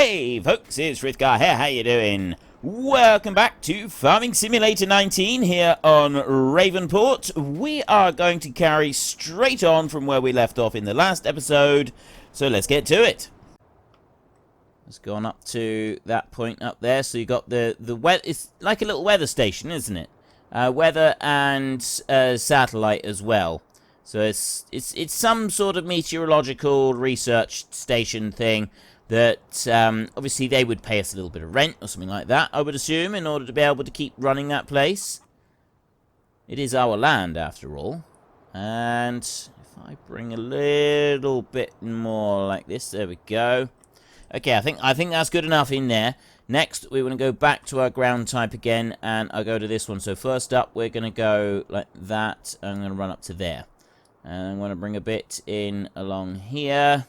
Hey folks, it's Frithgar here, how you doing? Welcome back to Farming Simulator 19 here on Ravenport. We are going to carry straight on from where we left off in the last episode, so let's get to it. Let's go on up to that point up there, so you got the weather. It's like a little weather station, isn't it? Weather and satellite as well. So it's some sort of meteorological research station thing that obviously they would pay us a little bit of rent or something like that, I would assume, in order to be able to keep running that place. It is our land, after all. And if I bring a little bit more like this, there we go. Okay, I think that's good enough in there. Next, we want to go back to our ground type again, and I'll go to this one. So first up, we're going to go like that. I'm going to run up to there. And I'm going to bring a bit in along here.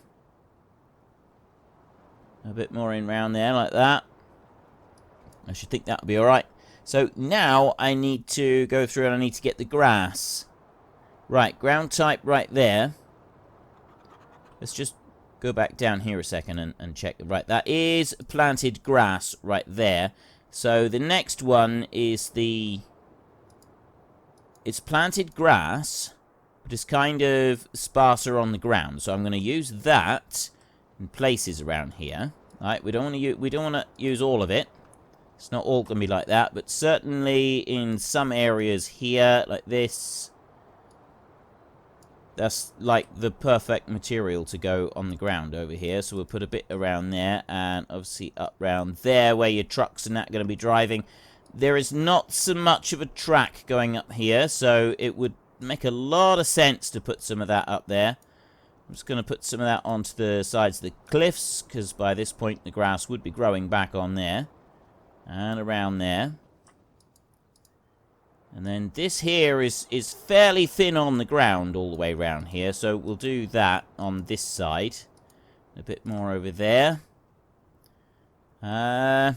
A bit more in round there, like that. I should think that'll be alright. So now I need to go through and I need to get the grass. Right, ground type right there. Let's just go back down here a second and check. Right, that is planted grass right there. So the next one is the... It's planted grass, but it's kind of sparser on the ground. So I'm going to use that in places around here. Right, we don't want to use all of it. It's not all going to be like that, but certainly in some areas here, like this, that's like the perfect material to go on the ground over here. So we'll put a bit around there, and obviously up around there where your trucks and that are going to be driving. There is not so much of a track going up here, so it would make a lot of sense to put some of that up there. I'm just going to put some of that onto the sides of the cliffs, because by this point the grass would be growing back on there. And around there. And then this here is fairly thin on the ground all the way around here, so we'll do that on this side. A bit more over there. I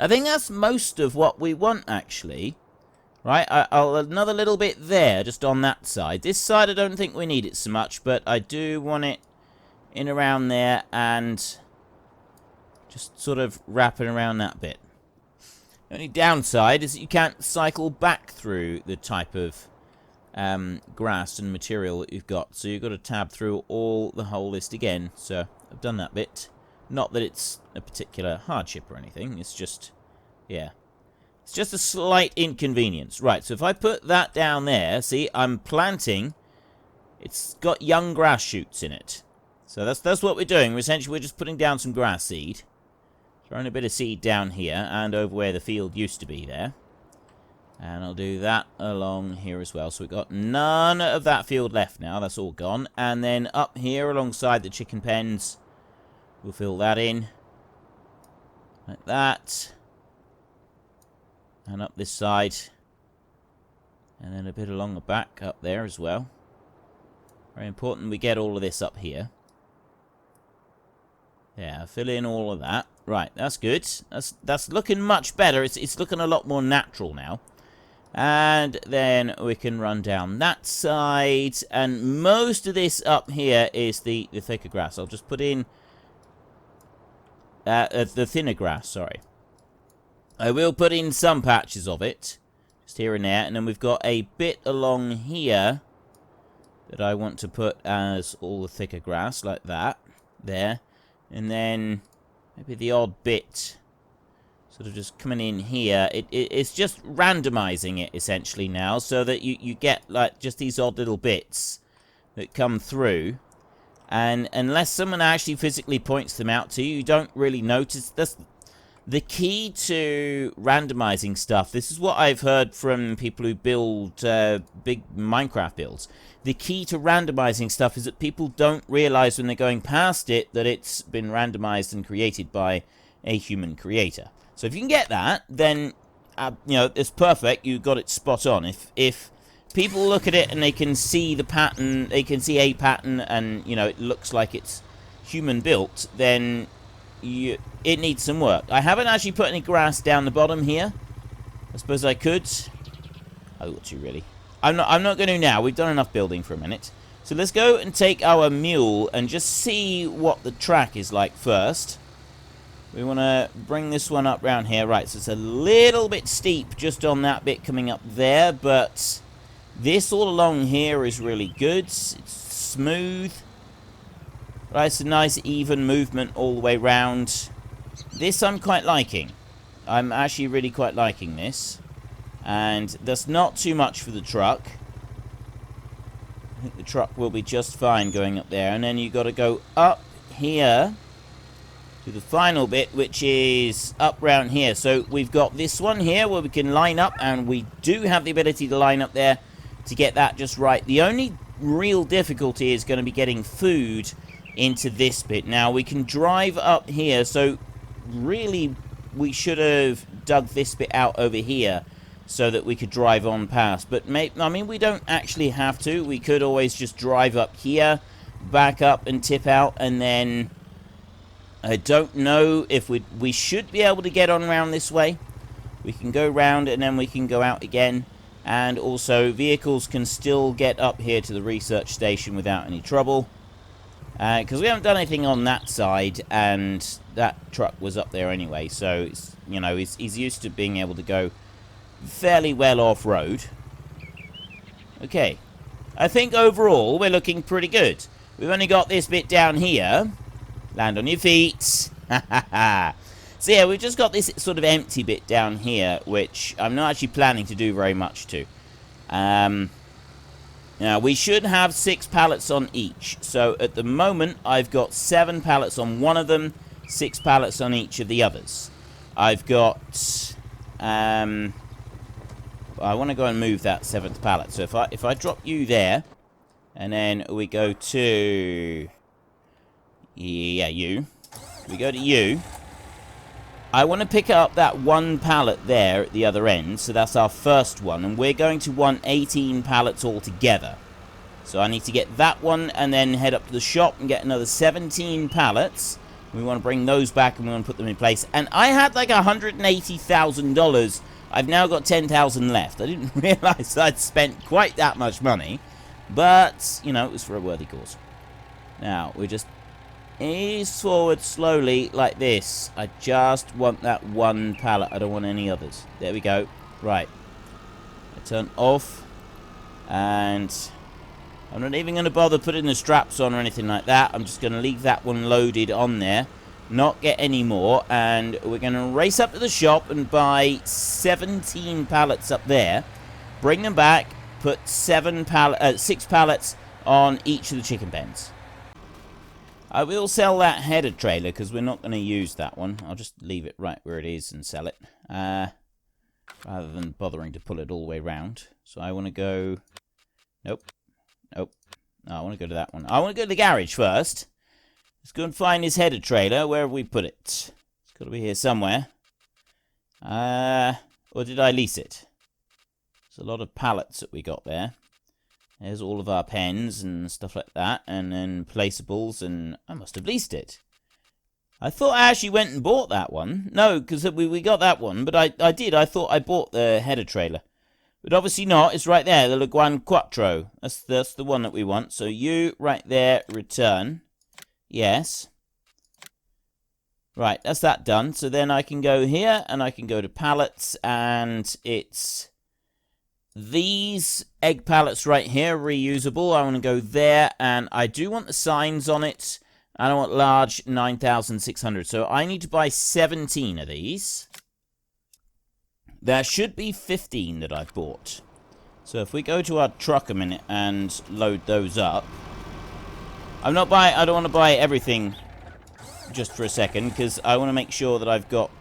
think that's most of what we want, actually. Right, I'll another little bit there, just on that side. This side I don't think we need it so much, but I do want it in around there and just sort of wrapping around that bit. The only downside is that you can't cycle back through the type of grass and material that you've got. So you've got to tab through the whole list again. So I've done that bit. Not that it's a particular hardship or anything. It's just, yeah. It's just a slight inconvenience. Right, so if I put that down there, see, I'm planting. It's got young grass shoots in it. So that's what we're doing. We're just putting down some grass seed. Throwing a bit of seed down here and over where the field used to be there. And I'll do that along here as well. So we've got none of that field left now. That's all gone. And then up here alongside the chicken pens, we'll fill that in. Like that. And up this side. And then a bit along the back up there as well. Very important we get all of this up here. Yeah, fill in all of that. Right, that's good. That's looking much better. It's looking a lot more natural now. And then we can run down that side. And most of this up here is the thicker grass. I'll just put in the thinner grass, sorry. I will put in some patches of it, just here and there, and then we've got a bit along here that I want to put as all the thicker grass, like that, there, and then maybe the odd bit sort of just coming in here. It's just randomizing it, essentially, now, so that you get, like, just these odd little bits that come through, and unless someone actually physically points them out to you, you don't really notice. That's the key to randomizing stuff. This is what I've heard from people who build big Minecraft builds. The key to randomizing stuff is that people don't realize when they're going past it that it's been randomized and created by a human creator. So if you can get that, then you know, it's perfect. You got it spot on. If people look at it and they can see the pattern, they can see a pattern, and you know it looks like it's human built, then it needs some work. I haven't actually put any grass down the bottom here. I suppose I could. I ought to, really. I'm not going to now. We've done enough building for a minute. So let's go and take our mule and just see what the track is like first. We want to bring this one up round here. Right, so it's a little bit steep just on that bit coming up there, but this all along here is really good. It's smooth. Right, it's a nice even movement all the way round. This I'm quite liking. I'm actually really quite liking this. And that's not too much for the truck. I think the truck will be just fine going up there. And then you got to go up here to the final bit, which is up round here. So we've got this one here where we can line up, and we do have the ability to line up there to get that just right. The only real difficulty is going to be getting food into this bit. Now we can drive up here, so really we should have dug this bit out over here so that we could drive on past. But I mean, we don't actually have to. We could always just drive up here, back up and tip out, and then I don't know if we should be able to get on around this way. We can go round and then we can go out again. And also vehicles can still get up here to the research station without any trouble. Because we haven't done anything on that side, and that truck was up there anyway, so it's, you know, he's used to being able to go fairly well off-road. Okay, I think overall we're looking pretty good. We've only got this bit down here. Land on your feet. So yeah, we've just got this sort of empty bit down here, which I'm not actually planning to do very much to. Now, we should have 6 pallets on each. So, at the moment, I've got 7 pallets on one of them, 6 pallets on each of the others. I've got... I want to go and move that 7th pallet. So, if I drop you there, and then we go to... Yeah, you. We go to you. I want to pick up that 1 pallet there at the other end, so that's our first one, and we're going to want 18 pallets altogether. So I need to get that one and then head up to the shop and get another 17 pallets. We want to bring those back and we want to put them in place. And I had like $180,000. I've now got 10,000 left. I didn't realize I'd spent quite that much money, but, you know, it was for a worthy cause. Now, we just ease forward slowly like this. I just want that 1 pallet. I don't want any others. There we go. Right. I turn off. And I'm not even going to bother putting the straps on or anything like that. I'm just going to leave that one loaded on there. Not get any more. And we're going to race up to the shop and buy 17 pallets up there. Bring them back. Put 6 pallets on each of the chicken pens. I will sell that header trailer because we're not going to use that one. I'll just leave it right where it is and sell it. Rather than bothering to pull it all the way around. So I want to go... Nope. Nope. No, I want to go to that one. I want to go to the garage first. Let's go and find his header trailer. Where have we put it? It's got to be here somewhere. Or did I lease it? There's a lot of pallets that we got there. There's all of our pens and stuff like that, and then placeables, and I must have leased it. I thought I actually went and bought that one. No, because we got that one, but I did. I thought I bought the header trailer. But obviously not. It's right there, the Leguan Quattro. That's the one that we want. So you, right there, return. Yes. Right, that's that done. So then I can go here, and I can go to pallets, and it's... These egg pallets right here, reusable. I want to go there, and I do want the signs on it. I don't want large 9,600. So I need to buy 17 of these. There should be 15 that I've bought. So if we go to our truck a minute and load those up. I don't want to buy everything just for a second, because I want to make sure that I've got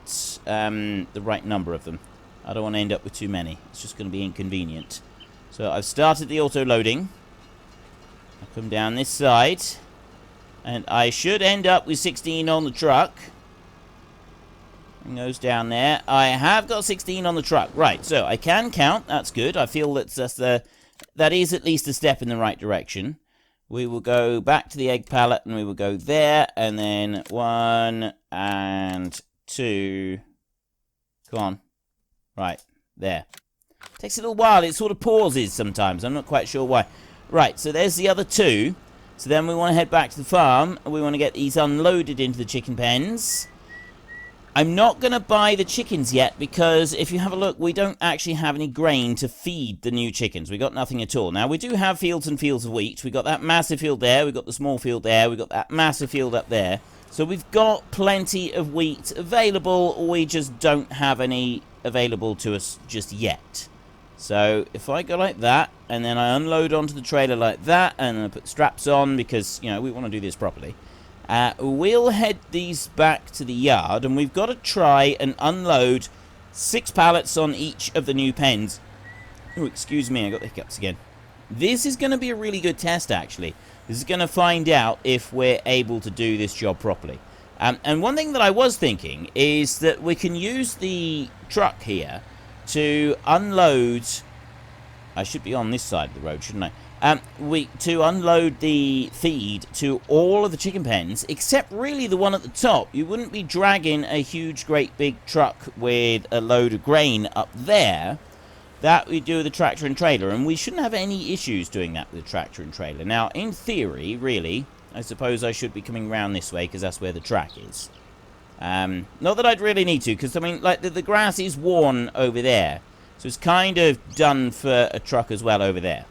the right number of them. I don't want to end up with too many. It's just going to be inconvenient. So I've started the auto-loading. I'll come down this side. And I should end up with 16 on the truck. And goes down there. I have got 16 on the truck. Right, so I can count. That's good. I feel that that is at least a step in the right direction. We will go back to the egg pallet and we will go there. And then 1 and 2. Come on. Right, there. Takes a little while. It sort of pauses sometimes. I'm not quite sure why. Right, so there's the other 2. So then we want to head back to the farm, and we want to get these unloaded into the chicken pens. I'm not going to buy the chickens yet, because if you have a look, we don't actually have any grain to feed the new chickens. We got nothing at all. Now, we do have fields and fields of wheat. We got that massive field there, we got the small field there, we got that massive field up there. So we've got plenty of wheat available, we just don't have any available to us just yet. So if I go like that, and then I unload onto the trailer like that, and I put straps on, because, you know, we want to do this properly. We'll head these back to the yard, and we've got to try and unload 6 pallets on each of the new pens. Oh, excuse me, I got the hiccups again. This is going to be a really good test, actually. This is going to find out if we're able to do this job properly. And one thing that I was thinking is that we can use the truck here to unload... I should be on this side of the road, shouldn't I? To unload the feed to all of the chicken pens, except really the one at the top. You wouldn't be dragging a huge, great big truck with a load of grain up there. That we do with the tractor and trailer, and we shouldn't have any issues doing that with the tractor and trailer. Now, in theory, really, I suppose I should be coming around this way, because that's where the track is. Not that I'd really need to, because, I mean, like, the grass is worn over there. So it's kind of done for a truck as well over there.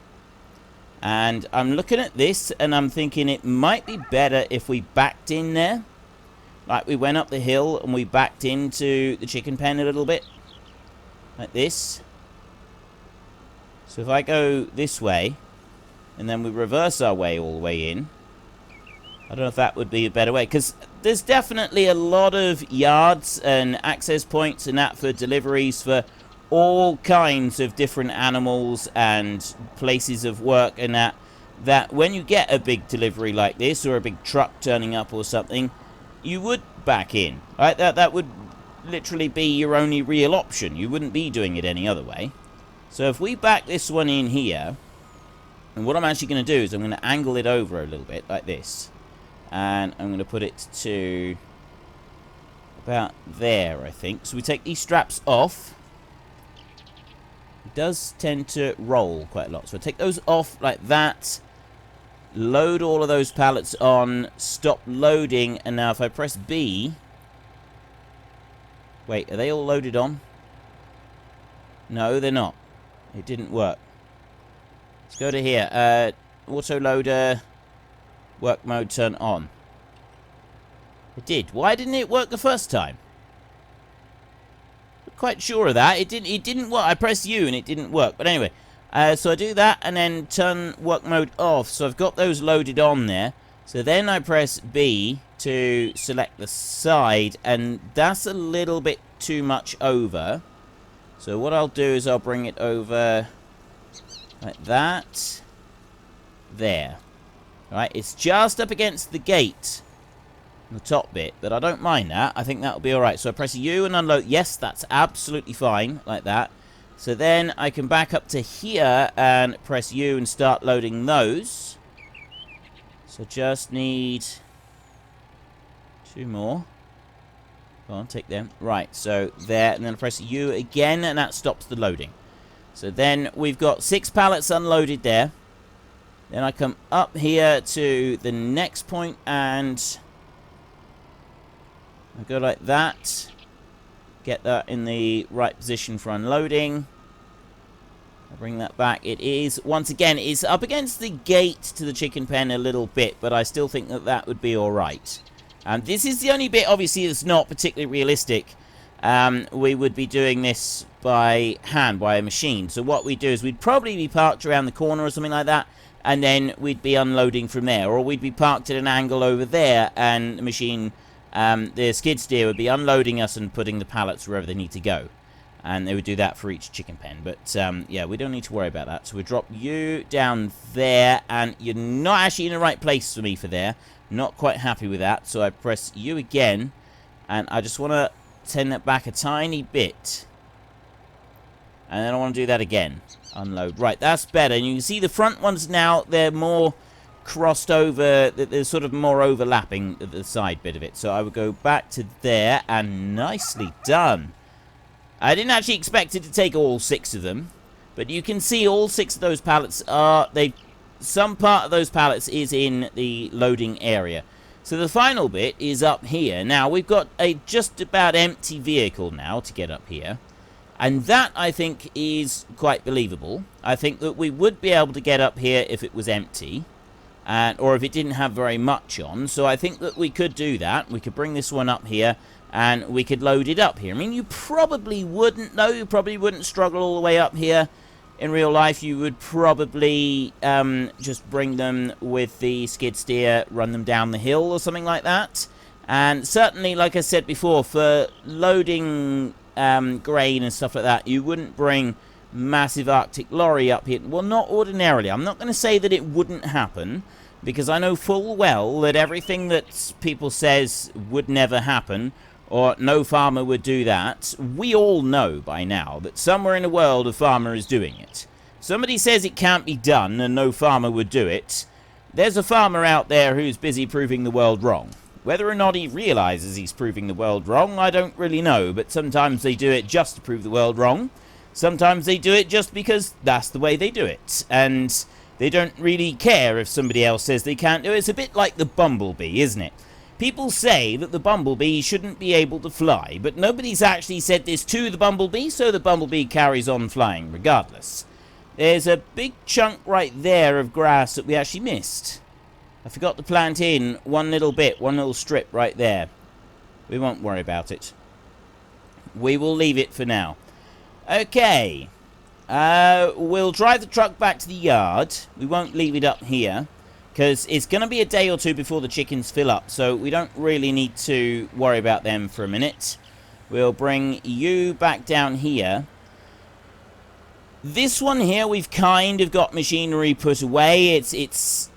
And I'm looking at this, and I'm thinking it might be better if we backed in there. Like, we went up the hill, and we backed into the chicken pen a little bit. Like this. So if I go this way, and then we reverse our way all the way in. I don't know if that would be a better way, because there's definitely a lot of yards and access points and that for deliveries for all kinds of different animals and places of work and that when you get a big delivery like this, or a big truck turning up or something, you would back in, right? That would literally be your only real option. You wouldn't be doing it any other way. So if we back this one in here, and what I'm actually going to do is I'm going to angle it over a little bit like this, and I'm going to put it to about there, I think. So we take these straps off. It does tend to roll quite a lot, so I take those off like that, load all of those pallets on, stop loading, and now if I press B... Wait, are they all loaded on? No, they're not. It didn't work. Let's go to here. Auto loader, work mode, turn on. It did. Why didn't it work the first time? I'm quite sure of that. It didn't work. I pressed U and it didn't work. But anyway, so I do that and then turn work mode off. So I've got those loaded on there. So then I press B to select the side, and that's a little bit too much over. So what I'll do is I'll bring it over like that. There. Alright, it's just up against the gate. The top bit, but I don't mind that. I think that'll be alright. So I press U and unload. Yes, that's absolutely fine, like that. So then I can back up to here and press U and start loading those. So just need 2 more. Go on, take them. Right, so there, and then I press U again, and that stops the loading. So then we've got 6 pallets unloaded there. Then I come up here to the next point, and I go like that. Get that in the right position for unloading. I bring that back. It is, once again, it's up against the gate to the chicken pen a little bit, but I still think that that would be alright. And this is the only bit, obviously, that's not particularly realistic. We would be doing this by hand, by a machine. So what we'd do is we'd probably be parked around the corner or something like that, and then we'd be unloading from there. Or we'd be parked at an angle over there, and the machine, the skid steer would be unloading us and putting the pallets wherever they need to go. And they would do that for each chicken pen. But, yeah, we don't need to worry about that. So we drop you down there, and you're not actually in the right place for me for there. Not quite happy with that. So I press U again, and I just want to turn that back a tiny bit. And then I want to do that again. Unload. Right, that's better. And you can see the front ones now, they're more crossed over. They're sort of more overlapping at the side bit of it. So I would go back to there, and nicely done. I didn't actually expect it to take all 6 of them, but you can see all 6 of those pallets are, they some part of those pallets is in the loading area. So the final bit is up here. Now, we've got a just about empty vehicle now to get up here. And that, I think, is quite believable. I think that we would be able to get up here if it was empty. Or if it didn't have very much on. So I think that we could do that. We could bring this one up here. And we could load it up here. I mean, you probably wouldn't, though. You probably wouldn't struggle all the way up here. In real life, you would probably just bring them with the skid steer, run them down the hill or something like that. And certainly, like I said before, for loading grain and stuff like that, you wouldn't bring massive Arctic lorry up here. Well, not ordinarily. I'm not going to say that it wouldn't happen, because I know full well that everything that people says would never happen, or no farmer would do that, we all know by now that somewhere in the world a farmer is doing it. Somebody says it can't be done and no farmer would do it. There's a farmer out there who's busy proving the world wrong. Whether or not he realizes he's proving the world wrong, I don't really know, but sometimes they do it just to prove the world wrong. Sometimes they do it just because that's the way they do it, and they don't really care if somebody else says they can't do it. It's a bit like the bumblebee, isn't it? People say that the bumblebee shouldn't be able to fly, but nobody's actually said this to the bumblebee, so the bumblebee carries on flying regardless. There's a big chunk right there of grass that we actually missed. I forgot to plant in one little bit, one little strip right there. We won't worry about it. We will leave it for now. Okay. We'll drive the truck back to the yard. We won't leave it up here, because it's going to be a day or two before the chickens fill up, so we don't really need to worry about them for a minute. We'll bring you back down here. This one here, we've kind of got machinery put away. It's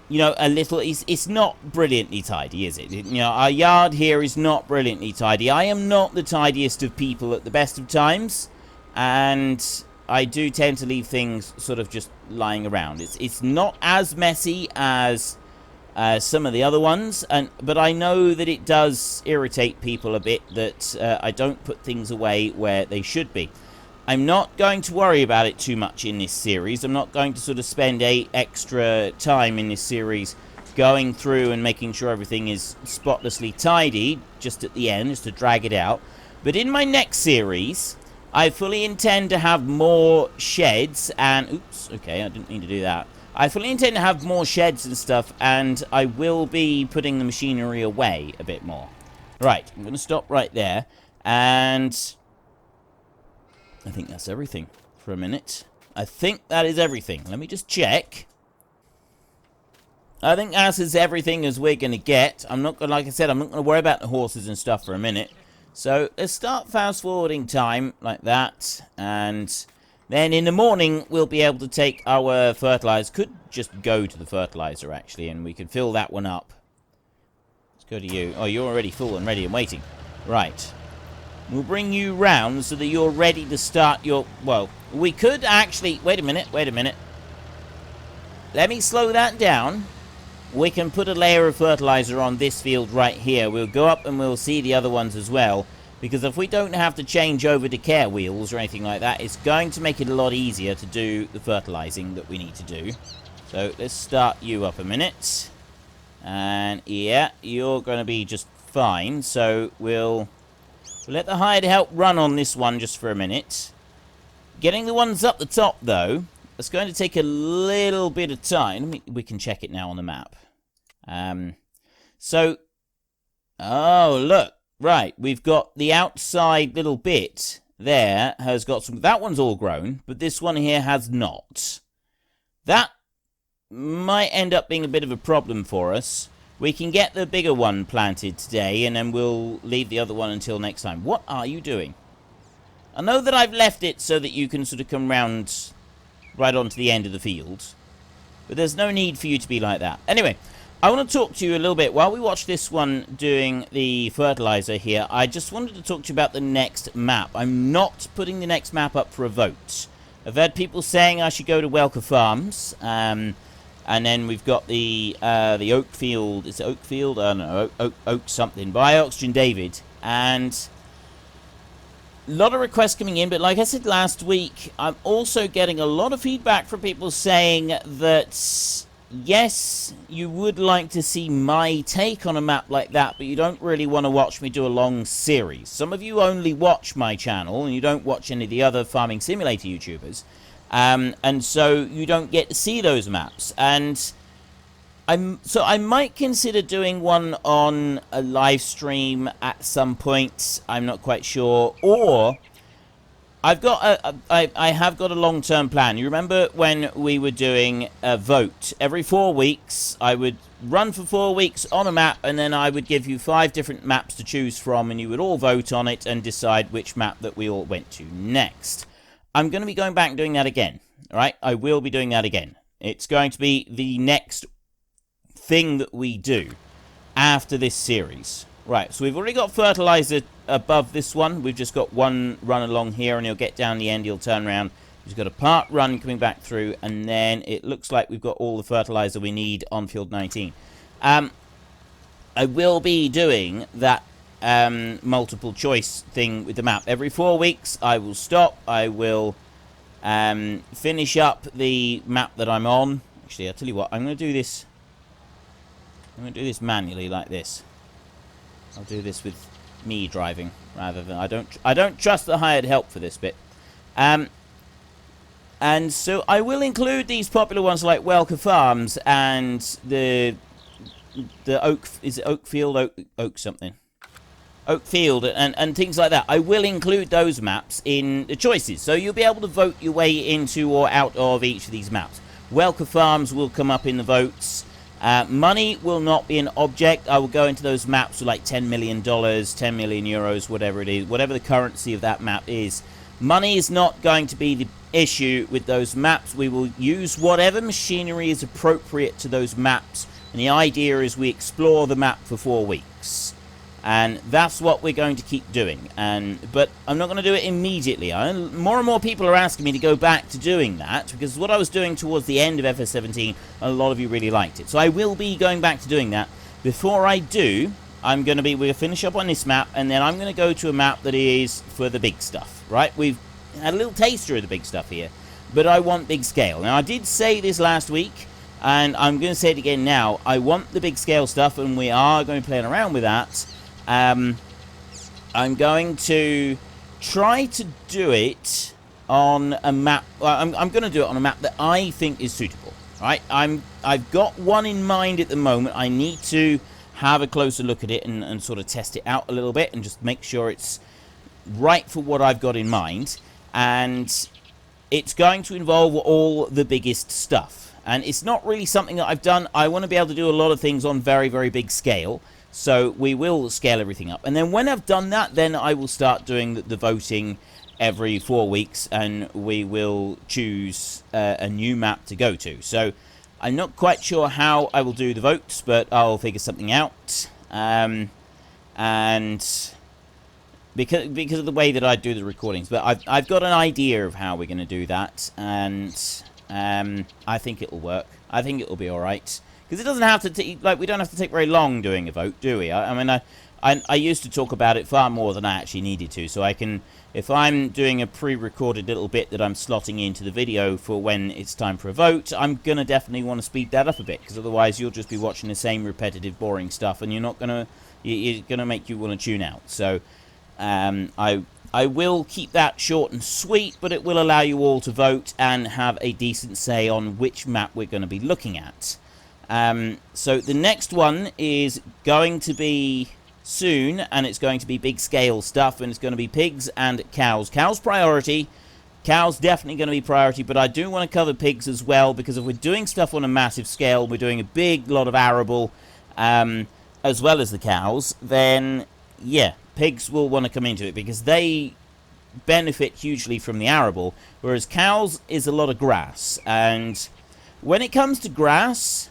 you know, a little, it's not brilliantly tidy, is it? You know, our yard here is not brilliantly tidy. I am not the tidiest of people at the best of times, and I do tend to leave things sort of just lying around. It's not as messy as some of the other ones, but I know that it does irritate people a bit that I don't put things away where they should be. I'm not going to worry about it too much in this series. I'm not going to sort of spend extra time in this series going through and making sure everything is spotlessly tidy just at the end, just to drag it out. But in my next series, I fully intend to have more sheds and... Oops, okay, I didn't mean to do that. I fully intend to have more sheds and stuff, and I will be putting the machinery away a bit more. Right, I'm going to stop right there, and I think that's everything for a minute. I think that is everything. Let me just check. I think that is everything as we're going to get. I'm not going to, like I said, I'm not going to worry about the horses and stuff for a minute. So let's start fast forwarding time like that, and then in the morning we'll be able to take our fertilizer. Could just go to the fertilizer actually, and we could fill that one up. Let's go to you. Oh, you're already full and ready and waiting. Right. We'll bring you round so that you're ready to start your... Well, we could actually... Wait a minute, wait a minute. Let me slow that down. We can put a layer of fertilizer on this field right here. We'll go up and we'll see the other ones as well. Because if we don't have to change over to care wheels or anything like that, it's going to make it a lot easier to do the fertilizing that we need to do. So let's start you up a minute. And yeah, you're going to be just fine. So we'll let the hired help run on this one just for a minute. Getting the ones up the top, though, it's going to take a little bit of time. We can check it now on the map. Oh, look. Right, we've got the outside little bit there has got some... That one's all grown, but this one here has not. That might end up being a bit of a problem for us. We can get the bigger one planted today, and then we'll leave the other one until next time. What are you doing? I know that I've left it so that you can sort of come round right onto the end of the field, but there's no need for you to be like that. Anyway, I want to talk to you a little bit. While we watch this one doing the fertilizer here, I just wanted to talk to you about the next map. I'm not putting the next map up for a vote. I've had people saying I should go to Welker Farms, and then we've got the oak field. Is it oak field? I don't know, oak something by Oxygen David. And lot of requests coming in, but like I said last week, I'm also getting a lot of feedback from people saying that, yes, you would like to see my take on a map like that, but you don't really want to watch me do a long series. Some of you only watch my channel, and you don't watch any of the other farming simulator YouTubers, and so you don't get to see those maps. And so I might consider doing one on a live stream at some point. I'm not quite sure. Or I've got I have got a long-term plan. You remember when we were doing a vote? Every 4 weeks, I would run for 4 weeks on a map, and then I would give you 5 different maps to choose from, and you would all vote on it and decide which map that we all went to next. I'm going to be going back and doing that again. All right? I will be doing that again. It's going to be the next thing that we do after this series. Right, so we've already got fertilizer above this one. We've just got one run along here, and he'll get down the end, he'll turn around. He's got a part run coming back through, and then it looks like we've got all the fertilizer we need on field 19. I will be doing that multiple choice thing with the map. Every 4 weeks, I will stop. I will finish up the map that I'm on. Actually, I'll tell you what, I'm going to do this. I'm going to do this manually like this. I'll do this with me driving rather than I don't trust the hired help for this bit. And so I will include these popular ones like Welker Farms and the Oak, is it Oakfield, Oak something, Oakfield and things like that. I will include those maps in the choices, so you'll be able to vote your way into or out of each of these maps. Welker Farms will come up in the votes. Money will not be an object. I will go into those maps with like $10 million, 10 million euros, whatever it is, whatever the currency of that map is. Money is not going to be the issue with those maps. We will use whatever machinery is appropriate to those maps, and the idea is we explore the map for 4 weeks. And that's what we're going to keep doing. But I'm not going to do it immediately. More and more people are asking me to go back to doing that, because what I was doing towards the end of FS17, a lot of you really liked it. So I will be going back to doing that. Before I do, we'll finish up on this map, and then I'm going to go to a map that is for the big stuff, right? We've had a little taster of the big stuff here, but I want big scale. Now, I did say this last week, and I'm going to say it again now. I want the big scale stuff, and we are going to be playing around with that. I'm going to try to do it on a map. I'm going to do it on a map that I think is suitable. Right? I've got one in mind at the moment. I need to have a closer look at it and sort of test it out a little bit and just make sure it's right for what I've got in mind. And it's going to involve all the biggest stuff. And it's not really something that I've done. I want to be able to do a lot of things on very, very big scale. So we will scale everything up. And then when I've done that, then I will start doing the voting every 4 weeks. And we will choose a new map to go to. So I'm not quite sure how I will do the votes, but I'll figure something out. And because of the way that I do the recordings. But I've got an idea of how we're going to do that. And I think it'll work. I think it'll be all right. Because it doesn't have to, we don't have to take very long doing a vote, do we? I mean, I used to talk about it far more than I actually needed to. So I can, if I'm doing a pre-recorded little bit that I'm slotting into the video for when it's time for a vote, I'm going to definitely want to speed that up a bit. Because otherwise you'll just be watching the same repetitive, boring stuff. And you're going to make you want to tune out. So I will keep that short and sweet, but it will allow you all to vote and have a decent say on which map we're going to be looking at. So the next one is going to be soon, and it's going to be big scale stuff, and it's going to be pigs and cows. Cows priority. Cows definitely going to be priority, but I do want to cover pigs as well, because if we're doing stuff on a massive scale, we're doing a big lot of arable, as well as the cows, then yeah, pigs will want to come into it, because they benefit hugely from the arable, whereas cows is a lot of grass. And when it comes to grass,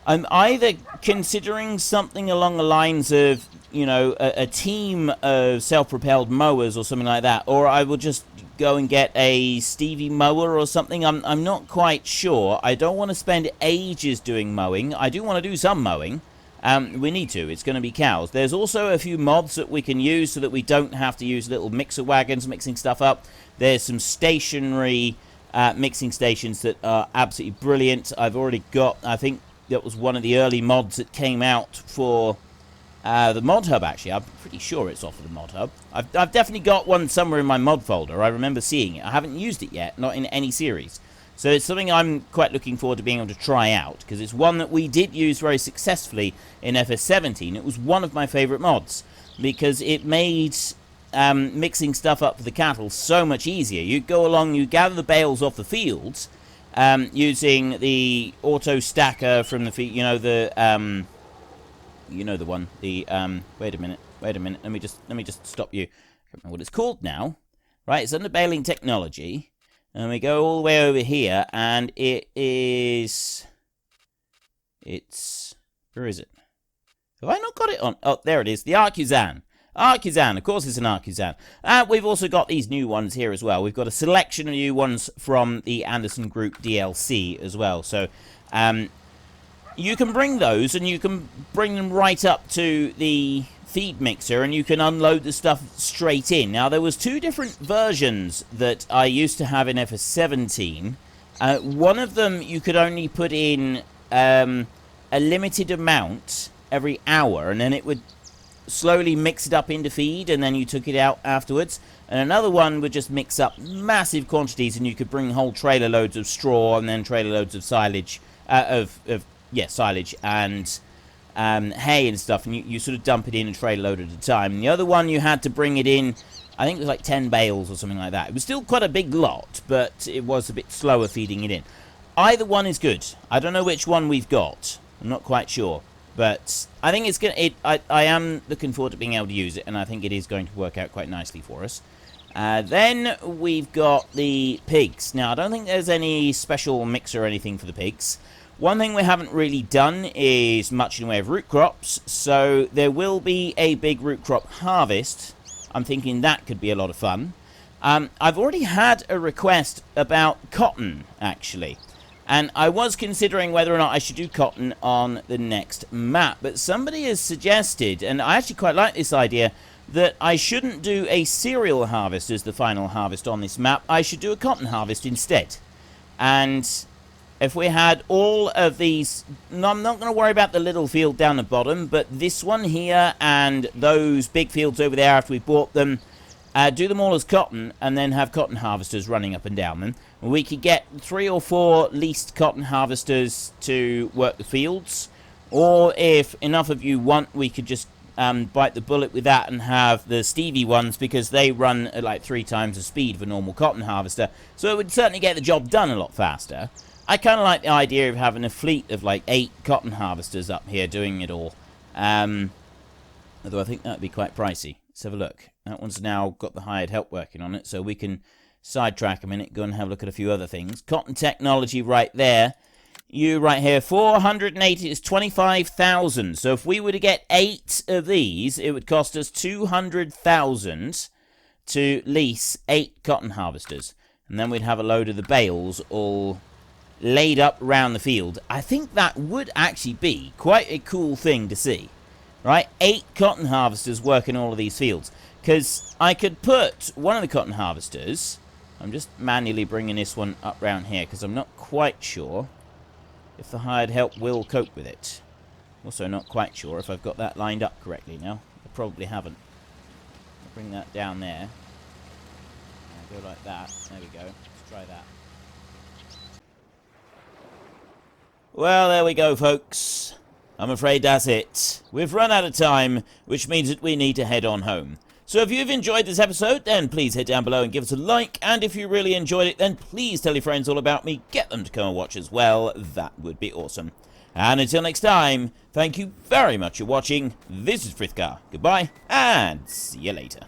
I'm either considering something along the lines of, you know, a team of self-propelled mowers or something like that, or I will just go and get a Stevie mower or something. I'm not quite sure. I don't want to spend ages doing mowing. I do want to do some mowing, We need to. It's going to be cows. There's also a few mods that we can use so that we don't have to use little mixer wagons mixing stuff up. There's some stationary mixing stations that are absolutely brilliant. I've already got, I think that was one of the early mods that came out for the mod hub, actually. I'm pretty sure it's off of the mod hub. I've definitely got one somewhere in my mod folder. I remember seeing it. I haven't used it yet, not in any series. So it's something I'm quite looking forward to being able to try out, because it's one that we did use very successfully in FS17. It was one of my favourite mods, because it made mixing stuff up for the cattle so much easier. You go along, you gather the bales off the fields, using the auto stacker from the field, you know the one, the wait a minute, let me just stop you. I don't know what it's called now. Right, it's under baling technology. And we go all the way over here, and where is it? Have I not got it on? Oh, there it is, the Arcusan. Arcusan, of course it's an Arcusan. We've also got these new ones here as well. We've got a selection of new ones from the Anderson Group DLC as well. So, you can bring those, and you can bring them right up to the feed mixer, and you can unload the stuff straight in. Now, there was two different versions that I used to have in FS17. One of them you could only put in a limited amount every hour, and then it would slowly mix it up into feed, and then you took it out afterwards. And another one would just mix up massive quantities, and you could bring whole trailer loads of straw and then trailer loads of silage, silage and hay and stuff, and you sort of dump it in a trailer load at a time. And the other one, you had to bring it in, I think it was like 10 bales or something like that. It was still quite a big lot, but it was a bit slower feeding it in. Either one is good. I don't know which one we've got. I'm not quite sure. But I think it's gonna. I am looking forward to being able to use it, and I think it is going to work out quite nicely for us. Then we've got the pigs. Now, I don't think there's any special mixer or anything for the pigs. One thing we haven't really done is much in the way of root crops, so there will be a big root crop harvest. I'm thinking that could be a lot of fun. I've already had a request about cotton, actually. And I was considering whether or not I should do cotton on the next map. But somebody has suggested, and I actually quite like this idea, that I shouldn't do a cereal harvest as the final harvest on this map. I should do a cotton harvest instead. And if we had all of these, no, I'm not going to worry about the little field down the bottom, but this one here and those big fields over there after we bought them, do them all as cotton, and then have cotton harvesters running up and down them. We could get 3 or 4 leased cotton harvesters to work the fields, or if enough of you want, we could just bite the bullet with that and have the Stevie ones, because they run at like 3 times the speed of a normal cotton harvester, so it would certainly get the job done a lot faster. I kind of like the idea of having a fleet of like 8 cotton harvesters up here doing it all, although I think that would be quite pricey. Let's have a look. That one's now got the hired help working on it, so we can sidetrack a minute, go and have a look at a few other things. Cotton technology right there. You right here, 480 is 25,000. So if we were to get 8 of these, it would cost us 200,000 to lease 8 cotton harvesters. And then we'd have a load of the bales all laid up around the field. I think that would actually be quite a cool thing to see. Right? 8 cotton harvesters working all of these fields. Because I could put one of the cotton harvesters, I'm just manually bringing this one up round here because I'm not quite sure if the hired help will cope with it. Also not quite sure if I've got that lined up correctly now. I probably haven't. I'll bring that down there. I'll go like that. There we go. Let's try that. Well, there we go, folks. I'm afraid that's it. We've run out of time, which means that we need to head on home. So if you've enjoyed this episode, then please head down below and give us a like. And if you really enjoyed it, then please tell your friends all about me. Get them to come and watch as well. That would be awesome. And until next time, thank you very much for watching. This is Frithgar. Goodbye, and see you later.